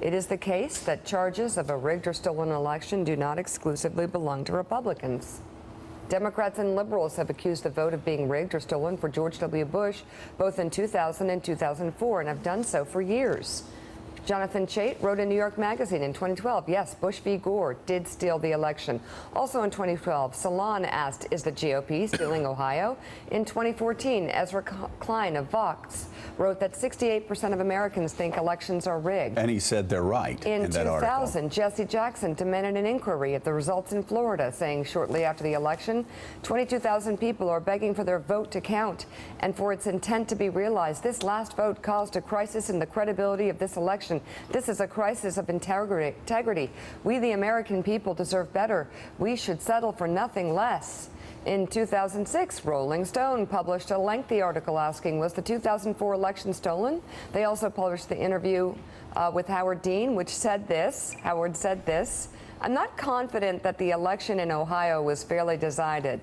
It is the case that charges of a rigged or stolen election do not exclusively belong to Republicans. Democrats and liberals have accused the vote of being rigged or stolen for George W. Bush both in 2000 and 2004 and have done so for years. Jonathan Chait wrote in New York Magazine in 2012, yes, Bush v. Gore did steal the election. Also in 2012, Salon asked, is the GOP stealing Ohio? In 2014, Ezra Klein of Vox wrote that 68% of Americans think elections are rigged. And he said they're right in that 2000, article. Jesse Jackson demanded an inquiry of the results in Florida, saying shortly after the election, 22,000 people are begging for their vote to count and for its intent to be realized. This last vote caused a crisis in the credibility of this election. This is a crisis of integrity. We, the American people, deserve better. We should settle for nothing less. In 2006, Rolling Stone published a lengthy article asking, was the 2004 election stolen? They also published the interview with Howard Dean, which said this. Howard said this, I'm not confident that the election in Ohio was fairly decided.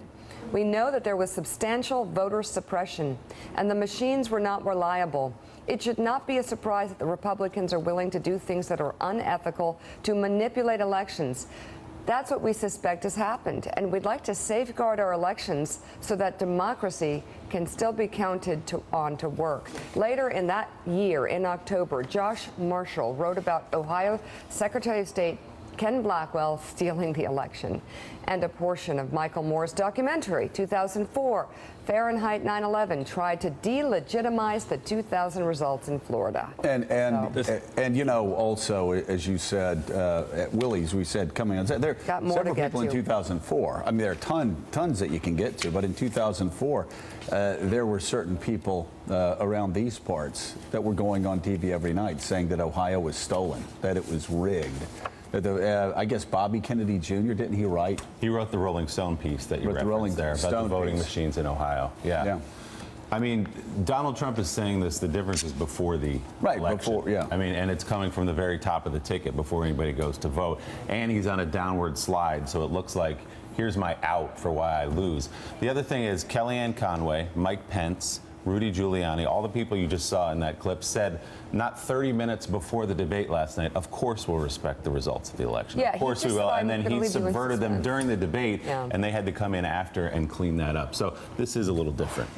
We know that there was substantial voter suppression, and the machines were not reliable. It should not be a surprise that the Republicans are willing to do things that are unethical to manipulate elections. That's what we suspect has happened, and we'd like to safeguard our elections so that democracy can still be counted on to work. Later in that year, in October, Josh Marshall wrote about Ohio Secretary of State Ken Blackwell stealing the election, and a portion of Michael Moore's documentary, 2004, Fahrenheit 9/11, tried to delegitimize the 2000 results in Florida. And you know, also, as you said, at Willie's, we said coming on, there got more several to get people to. in 2004. I mean, there are tons that you can get to, but in 2004, there were certain people around these parts that were going on TV every night saying that Ohio was stolen, that it was rigged. I guess Bobby Kennedy Jr., didn't he write? He wrote the Rolling Stone piece that you referenced there about the voting machines in Ohio. Yeah. I mean, Donald Trump is saying this, the difference is before the election. I mean, and it's coming from the very top of the ticket before anybody goes to vote. And he's on a downward slide, so it looks like here's my out for why I lose. The other thing is Kellyanne Conway, Mike Pence, Rudy Giuliani, all the people you just saw in that clip said not 30 minutes before the debate last night, of course we'll respect the results of the election. Yeah, of course we will. And then he subverted them during the debate, Yeah. and they had to come in after and clean that up. So this is a little different.